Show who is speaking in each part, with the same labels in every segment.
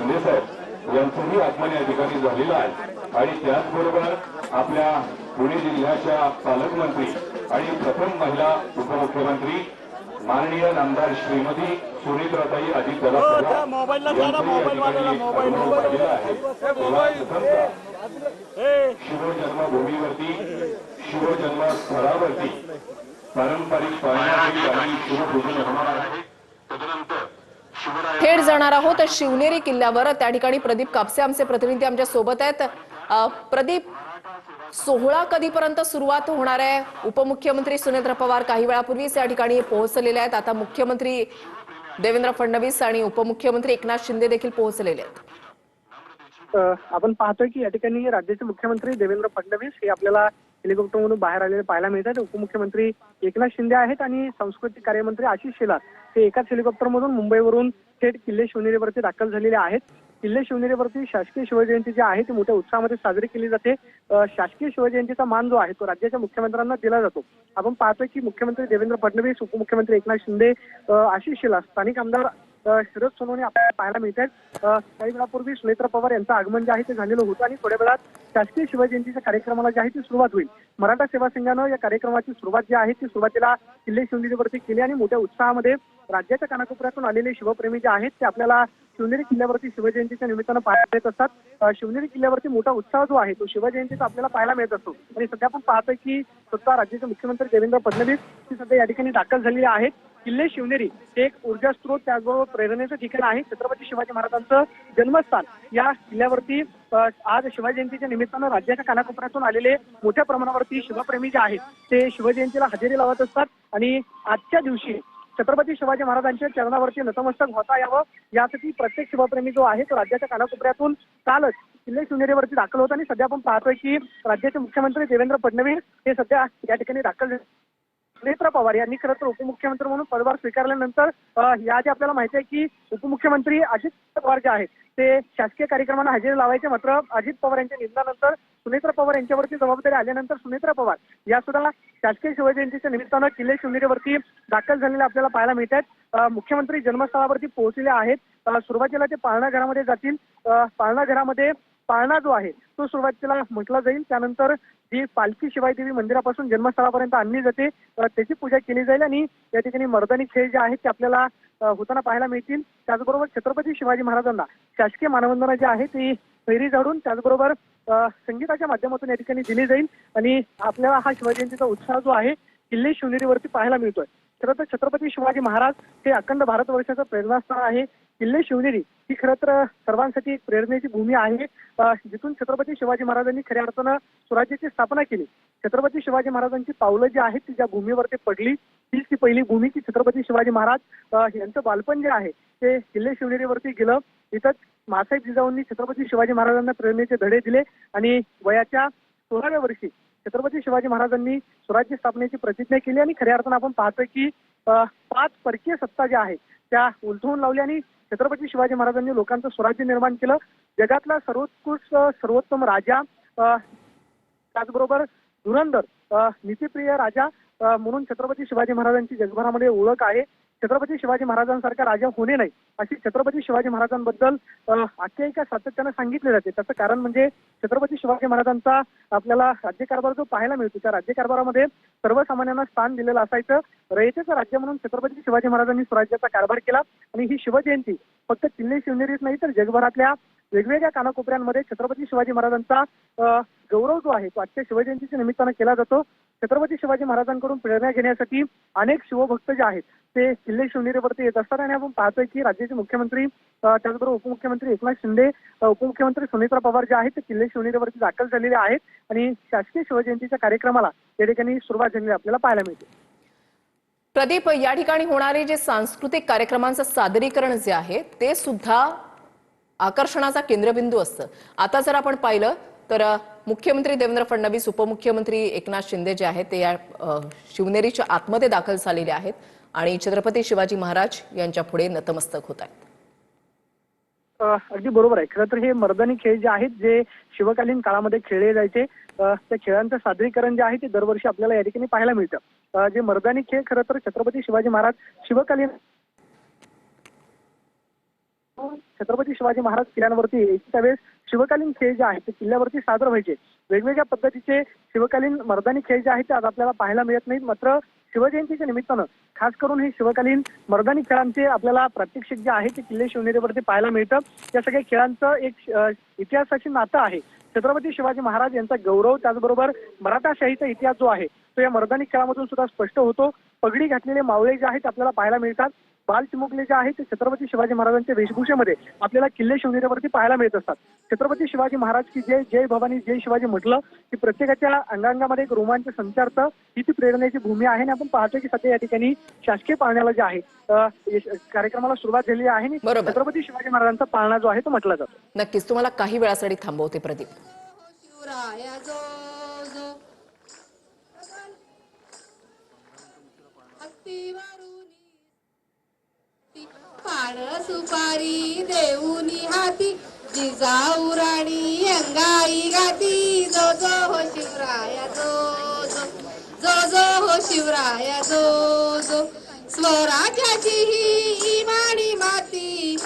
Speaker 1: शिंदे साहेब यांचंही आगमन या ठिकाणी झालेलं आहे। आणि त्याचबरोबर आपल्या पुणे जिल्ह्याच्या पालकमंत्री आणि प्रथम महिला उपमुख्यमंत्री माननीय नामदार श्रीमती सुनीत्राताई अजितदादा शिवजन्मभूमीवरती शिवजन्मस्थळावरती पारंपरिक पाळण्याची आणि शिवपूजन होणार आहे। तदनंतर
Speaker 2: थेट जाणार आहोत शिवनेरी किल्ल्यावर। त्या ठिकाणी प्रदीप कापसे आमचे प्रतिनिधी आमच्या सोबत आहेत। प्रदीप, सोहळा कधीपर्यंत सुरुवात होणार आहे? उपमुख्यमंत्री सुनेत्र पवार काही वेळापूर्वीच या ठिकाणी पोहोचलेले आहेत। आता मुख्यमंत्री देवेंद्र फडणवीस आणि उपमुख्यमंत्री एकनाथ शिंदे देखील पोहोचलेले आहेत।
Speaker 3: आपण पाहतोय की या ठिकाणी राज्याचे मुख्यमंत्री देवेंद्र फडणवीस हे आपल्याला हेलिकॉप्टरमधून बाहेर आलेले पाहायला मिळतात। उपमुख्यमंत्री एकनाथ शिंदे आहेत आणि सांस्कृतिक कार्यमंत्री आशिष शेलार हे एकाच हेलिकॉप्टरमधून मुंबईवरून थेट किल्ले शिवनेरीवरती दाखल झालेले आहेत। किल्ले शिवनेरीवरती शासकीय शिवजयंती जी आहे ती मोठ्या उत्साहामध्ये साजरी केली जाते। शासकीय शिवजयंतीचा मान जो आहे तो राज्याच्या मुख्यमंत्र्यांना दिला जातो। आपण पाहतोय की मुख्यमंत्री देवेंद्र फडणवीस, उपमुख्यमंत्री एकनाथ शिंदे, आशिष शेलार, स्थानिक आमदार शरद सोनवणे आपल्याला पाहायला मिळतात। काही वेळापूर्वी सुनेत्र पवार यांचं आगमन जे आहे ते झालेलं होतं आणि थोड्या वेळात शासकीय शिवजयंतीच्या कार्यक्रमाला जी आहे ती सुरुवात होईल। मराठा सेवा संघानं या कार्यक्रमाची सुरुवात जी आहे ती सुरुवातीला किल्ले शिवनेरीवरती केली आणि मोठ्या उत्साहामध्ये राज्याच्या कानाकोपऱ्यातून आलेले शिवप्रेमी जे आहेत ते आपल्याला शिवनेरी किल्ल्यावरती शिवजयंतीच्या निमित्तानं पाहायला मिळत असतात। शिवनेरी किल्ल्यावरती मोठा उत्साह जो आहे तो शिवजयंतीचा आपल्याला पाहायला मिळत असतो आणि सध्या आपण पाहतोय की स्वतः राज्याचे मुख्यमंत्री देवेंद्र फडणवीस हे सध्या या ठिकाणी दाखल झालेले आहेत। किल्ले शिवनेरी हे एक ऊर्जा स्त्रोत त्याचबरोबर प्रेरणेचं ठिकाण आहे। छत्रपती शिवाजी महाराजांचं जन्मस्थान या किल्ल्यावरती आज शिवजयंतीच्या निमित्तानं राज्याच्या कानाकोपऱ्यातून आलेले मोठ्या प्रमाणावरती शिवप्रेमी जे आहेत ते शिवजयंतीला हजेरी लावत असतात आणि आजच्या दिवशी छत्रपती शिवाजी महाराजांच्या चरणावरती नतमस्तक होता यावं यासाठी प्रत्येक शिवप्रेमी जो आहे तो राज्याच्या कानाकोपऱ्यातून कालच किल्ले शिवनेरीवरती दाखल होता आणि सध्या आपण पाहतोय की राज्याचे मुख्यमंत्री देवेंद्र फडणवीस हे सध्या या ठिकाणी दाखल झाले। सुनेत्र पवार यांनी खरं तर उपमुख्यमंत्री म्हणून पदभार स्वीकारल्यानंतर याआधी आपल्याला माहिती आहे की उपमुख्यमंत्री अजित पवार जे आहेत ते शासकीय कार्यक्रमांना हजेरी लावायचे। मात्र अजित पवार यांच्या निधनानंतर सुनेत्र पवार यांच्यावरती जबाबदारी आल्यानंतर सुनेत्र पवार या सुद्धा शासकीय शिवजयंतीच्या निमित्तानं किल्ले शिवनेरीवरती दाखल झालेले आपल्याला पाहायला मिळतात। मुख्यमंत्री जन्मस्थळावरती पोहोचलेले आहेत। सुरुवातीला ते पाळणा घरामध्ये जातील। पाळणा घरामध्ये पाळणा जो आहे तो सुरुवातीला म्हटला जाईल, त्यानंतर जी पालखी शिवाईदेवी मंदिरापासून जन्मस्थळापर्यंत आणली जाते त्याची पूजा केली जाईल आणि या ठिकाणी मर्दानी खेळ जे आहेत ते आपल्याला होताना पाहायला मिळतील। त्याचबरोबर छत्रपती शिवाजी महाराजांना शासकीय मानवंदना जी आहे ती फेरी झाडून त्याचबरोबर संगीताच्या माध्यमातून या ठिकाणी दिली जाईल आणि आपल्याला हा शिवजयंतीचा उत्साह जो आहे किल्ले शिवनेरीवरती पाहायला मिळतोय। खरं तर छत्रपती शिवाजी महाराज हे अखंड भारतवर्षाचं प्रेरणास्थान आहे। किल्ले शिवनेरी ही खरं तर सर्वांसाठी एक प्रेरणेची भूमी आहे जिथून छत्रपती शिवाजी महाराजांनी खऱ्या अर्थानं स्वराज्याची स्थापना केली। छत्रपती शिवाजी महाराजांची पावलं जी आहेत ती ज्या भूमीवरती पडली तीच ती पहिली भूमी की छत्रपती शिवाजी महाराज यांचं बालपण जे आहे ते किल्ले शिवनेरीवरती गेलं। इथंच मासाहेब जिजाऊंनी छत्रपती शिवाजी महाराजांना प्रेरणेचे धडे दिले आणि वयाच्या 16व्या वर्षी छत्रपती शिवाजी महाराजांनी स्वराज्य स्थापनेची प्रतिज्ञा केली आणि खऱ्या अर्थानं आपण पाहतोय की 5 परकीय सत्ता ज्या आहेत त्या उलथवून लावल्या आणि छत्रपती शिवाजी महाराजांनी लोकांचं स्वराज्य निर्माण केलं। जगातला सर्वोत्कृष्ट सर्वोत्तम राजा त्याचबरोबर धुरंधर नीतिप्रिय राजा म्हणून छत्रपती शिवाजी महाराजांची जगभरामध्ये ओळख आहे। छत्रपती शिवाजी महाराजांसारखा राजा होणे नाही अशी छत्रपती शिवाजी महाराजांबद्दल आख्यायिका सातत्यानं सांगितली जाते। त्याचं कारण म्हणजे छत्रपती शिवाजी महाराजांचा आपल्याला राज्यकारभार जो पाहायला मिळतो त्या राज्यकारभारामध्ये सर्वसामान्यांना स्थान दिलेलं असायचं। रयतेचं राज्य म्हणून छत्रपती शिवाजी महाराजांनी स्वराज्याचा कारभार केला आणि ही शिवजयंती फक्त किल्ले शिवनेरीच नाही तर जगभरातल्या वेगवेगळ्या कानाकोपऱ्यांमध्ये छत्रपती शिवाजी महाराजांचा गौरव जो आहे तो आजच्या शिवजयंतीच्या निमित्तानं केला जातो। छत्रपती शिवाजी महाराजांकडून प्रेरणा घेण्यासाठी अनेक शिवभक्त जे आहेत ते किल्ले शिवनेरीवरती येत असतात आणि आपण पाहतोय की राज्याचे मुख्यमंत्री त्याचबरोबर उपमुख्यमंत्री एकनाथ शिंदे, उपमुख्यमंत्री सुनेत्र पवार जे आहेत ते किल्ले शिवनेरीवरती दाखल झालेले आहेत आणि शासकीय शिवजयंतीच्या कार्यक्रमाला या ठिकाणी सुरुवात झालेली आपल्याला पाहायला मिळते।
Speaker 2: प्रदीप, या ठिकाणी होणारे जे सांस्कृतिक कार्यक्रमांचं सादरीकरण जे आहे ते सुद्धा आकर्षणाचा केंद्रबिंदू असतं। आता जर आपण पाहिलं तर मुख्यमंत्री देवेंद्र फडणवीस, उपमुख्यमंत्री एकनाथ शिंदे जे आहेत ते या शिवनेरीच्या आतमध्ये दाखल झालेले आहेत आणि छत्रपती शिवाजी महाराज यांच्या पुढे नतमस्तक होत आहेत।
Speaker 3: अगदी बरोबर आहे। खरं तर हे मर्दानी खेळ जे आहेत जे शिवकालीन काळामध्ये खेळले जायचे त्या खेळांचं सादरीकरण जे आहे ते दरवर्षी आपल्याला या ठिकाणी पाहायला मिळतं। जे मर्दानी खेळ खरं तर छत्रपती शिवाजी महाराज शिवकालीन छत्रपती शिवाजी महाराज किल्ल्यांवरती त्यावेळेस शिवकालीन खेळ जे आहेत ते किल्ल्यावरती सादर व्हायचे. वेगवेगळ्या पद्धतीचे शिवकालीन मर्दानी खेळ जे आहेत ते आज आपल्याला पाहायला मिळत नाहीत. मात्र शिवजयंतीच्या निमित्तानं खास करून हे शिवकालीन मर्दानी खेळांचे आपल्याला प्रात्यक्षिक जे आहे ते किल्ले शिवनेरीवरती पाहायला मिळतं. या सगळ्या खेळांचं एक इतिहासाची नातं आहे. छत्रपती शिवाजी महाराज यांचा गौरव, त्याचबरोबर मराठाशाहीचा इतिहास जो आहे तो या मर्दानी खेळामधून सुद्धा स्पष्ट होतो. पगडी घातलेले मावळे जे आहेत आपल्याला पाहायला मिळतात. बाल चिमुकले जे आहेत ते छत्रपती शिवाजी महाराजांच्या वेशभूषेमध्ये आपल्याला किल्ले शिवनेरीवरती पाहायला मिळत असतात. छत्रपती शिवाजी महाराज की जय, जय भवानी, जय शिवाजी म्हटलं की प्रत्येकाच्या अंगांगामध्ये एक रोमांच संचारतं. ही ती प्रेरणेची भूमी आहे आणि आपण पाहतो की सध्या या ठिकाणी शासकीय पाळण्याला जे आहे कार्यक्रमाला सुरुवात झालेली आहे आणि
Speaker 2: बरोबर.
Speaker 3: छत्रपती शिवाजी महाराजांचा पाळणा जो आहे तो म्हटला जातो.
Speaker 2: नक्कीच तुम्हाला काही वेळासाठी थांबवते प्रदीप.
Speaker 4: शिवराया जो जो पान सुपारी देऊनी हाती जिजाऊ राणी अंगाई गाती. जो जो हो शिवराया जो जो, जो जो हो शिवराया जो जो. स्वराज्याची ही इमानी माती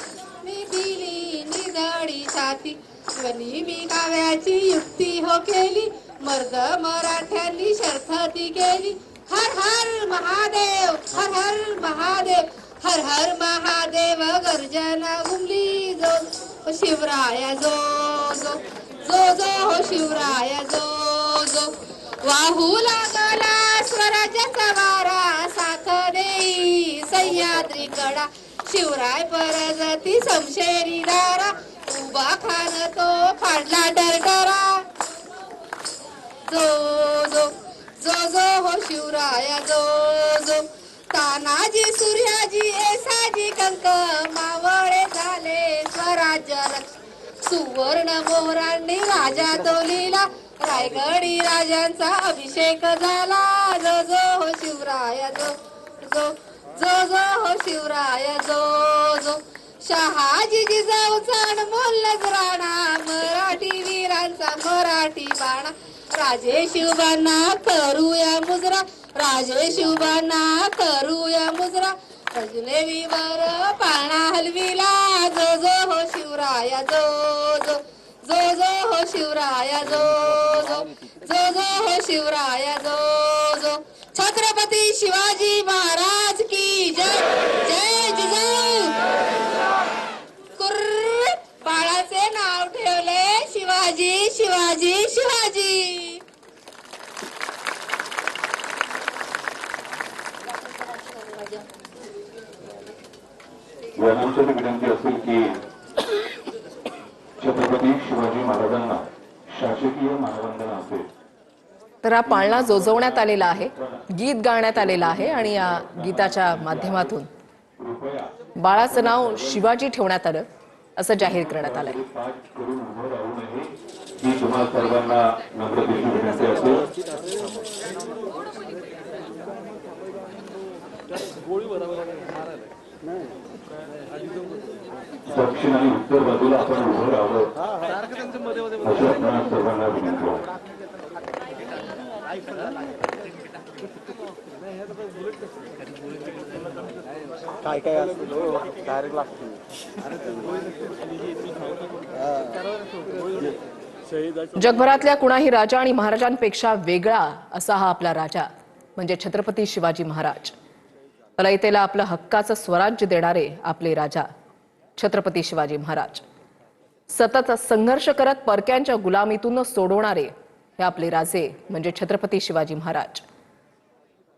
Speaker 4: मी दिली निधडी छाती. स्वनी मी काव्याची युक्ती हो केली मर्द मराठ्यांनी शर्थ ती केली. हर हर महादेव, हर हर महादेव, हर हर महादेव गर्जना घुमली. जो शिवराया जो जो, जो जो हो शिवराया जो जो. वाहू लागला स्वराज्याचा वारा साथ देई सह्याद्री कडा. शिवराय परजती समशेरी दारा उभा खान तो फाडला डरडरा. जो जो, जो जो हो शिवराया जो जो. तानाजी सूर्याजी येसाजी कंक मावळे झाले स्वराज्य रक्ष. सुवर्ण मोहरांनी राजा तो लिहिला रायगडी राजांचा अभिषेक झाला. जो जो हो शिवराया जो जो, जो जो हो शिवराया जो जो. शहाजी जिजाऊचा अनमोल नजराणा मराठी वीरांचा मराठी बाणा. राजे शिवबांना करूया मुजरा, राजे शिवबांना करूया मुजरा. रजलेवीवर पाळणा हलविला. जो जो हो शिवराया जो जो, जो जो हो शिवराया जो जो, जो जो हो शिवराया जो जो. छत्रपती शिवाजी महाराज की जय, जय जिजाऊ. कुर्र बाळाचे नाव ठेवले शिवाजी, शिवाजी, शिवाजी.
Speaker 1: यानंतर विनंती असेल की छत्रपती शिवाजी महाराजांना शासकीय मानवंदना असेल.
Speaker 2: तर हा पाळणा जोजवण्यात आलेला आहे, गीत गाण्यात आलेलं आहे आणि या गीताच्या माध्यमातून बाळाचं नाव शिवाजी ठेवण्यात आलं असं जाहीर करण्यात आलंय.
Speaker 1: पाठ करून उभं राहू नये ही तुम्हा सर्वांना नम्रतेची विनंती असेल. दक्षिण आणि उत्तर बाजूला आपण उभं राहावं अशी आपल्या सर्वांना विनंती आहे.
Speaker 5: काय काय असतं डायरेक्ट लागतो.
Speaker 2: जगभरातल्या कुणाही राजा आणि महाराजांपेक्षा वेगळा असा हा आपला राजा म्हणजे छत्रपती शिवाजी महाराज. रयतेला आपलं हक्काचं स्वराज्य देणारे आपले राजा छत्रपती शिवाजी महाराज. सतत संघर्ष करत परक्यांच्या गुलामीतून सोडवणारे हे आपले राजे म्हणजे छत्रपती शिवाजी महाराज.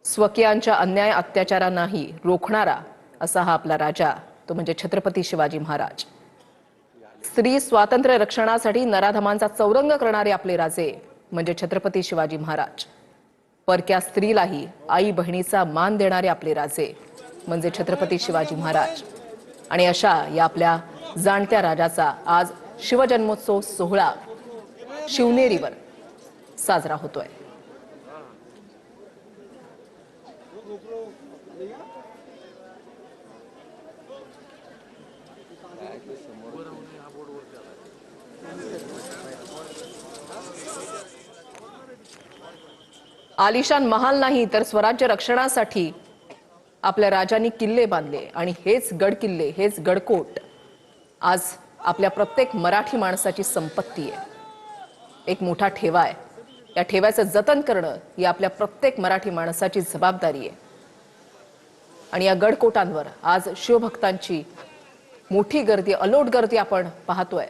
Speaker 2: स्वकीयांच्या अन्याय अत्याचारांनाही रोखणारा असा हा आपला राजा तो म्हणजे छत्रपती शिवाजी महाराज. स्त्री स्वातंत्र्य रक्षणासाठी नराधमांचा चौरंग करणारे आपले राजे म्हणजे छत्रपती शिवाजी महाराज. परक्या स्त्रीलाही आई बहिणीचा मान देणारे आपले राजे म्हणजे छत्रपती शिवाजी महाराज. आणि अशा या आपल्या जाणत्या राजाचा आज शिवजन्मोत्सव सोहळा शिवनेरीवर साजरा होतोय. आलिशान महाल नाही तर स्वराज्य रक्षणासाठी आपल्या राजांनी किल्ले बांधले आणि हेच गड किल्ले हेच गडकोट आज आपल्या प्रत्येक मराठी माणसाची संपत्ती आहे, एक मोठा ठेवा आहे. या ठेव्याचं जतन करणं ही आपल्या प्रत्येक मराठी माणसाची जबाबदारी आहे. आणि या गडकोटांवर आज शिवभक्तांची मोठी गर्दी, अलोट गर्दी आपण पाहतोय.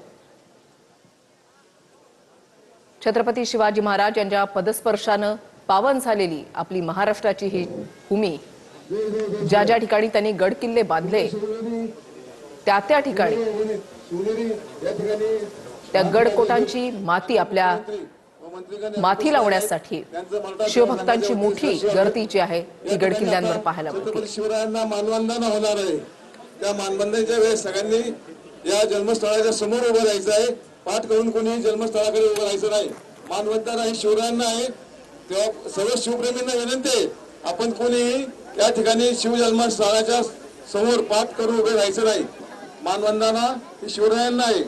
Speaker 2: छत्रपती शिवाजी महाराज यांच्या पदस्पर्शानं पावन झालेली आपली महाराष्ट्राची ही भूमी, ज्या ज्या ठिकाणी त्यांनी गड किल्ले बांधले त्या त्या ठिकाणी त्या गडकोटांची माती आपल्या माथी लावण्यासाठी शिवभक्तांची मोठी गर्दी जी आहे ती गड किल्ल्यांवर पाहायला मिळते.
Speaker 6: शिवरायांना मानवंदना होणार आहे. त्या मानवंदनेच्या वेळेस सगळ्यांनी या जन्मस्थळाच्या समोर उभं राहायचं आहे. पाठ करून कोणी जन्मस्थळाकडे उभं राहायचं नाही. मानवंदना ही शिवरायांना आहे. तेव्हा सर्व शिवप्रेमींना विनंती आहे, आपण कोणी या ठिकाणी शिवजन्मस्थळाच्या समोर पाठ करून उभे राहायचं नाही. मानवंदना ही शिवरायांना आहे.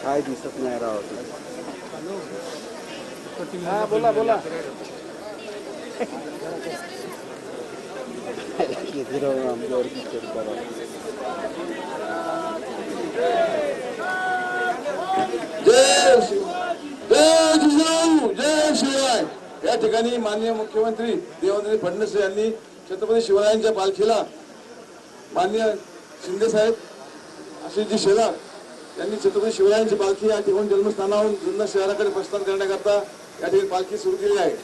Speaker 5: काय दिसत नाही राव. हा बोला बोला. किती राव आमच्यावर पिक्चर करा.
Speaker 6: जय शिव, जय जिजाऊ, जय शिवराय. या ठिकाणी माननीय मुख्यमंत्री देवेंद्र फडणवीस यांनी छत्रपती शिवरायांच्या पालखीला माननीय शिंदे साहेब आशिषजी शेलार यांनी छत्रपती शिवरायांची पालखी या ठिकाणी जन्मस्थानावरून जुन्नर शहराकडे प्रस्थान करण्याकरता या ठिकाणी पालखी सुरू केली आहे.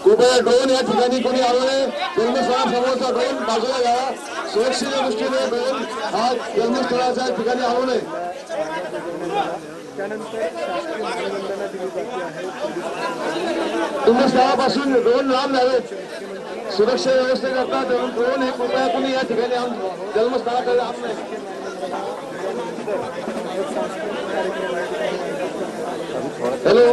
Speaker 6: कृपया ड्रोन या ठिकाणी कोणी आलो नाही. जन्मस्थळासमोरचा ड्रोन बाजूला घ्यावा. सुरक्षेच्या दृष्टीने ड्रोन हा जन्मस्थळाच्या ठिकाणी आलो नाही. जन्मस्थळापासून ड्रोन लांब न्यावेत. सुरक्षा व्यवस्थेकरता ड्रोन हे कृपया कोणी या ठिकाणी जन्मस्थळाकडे आम नाही. हॅलो.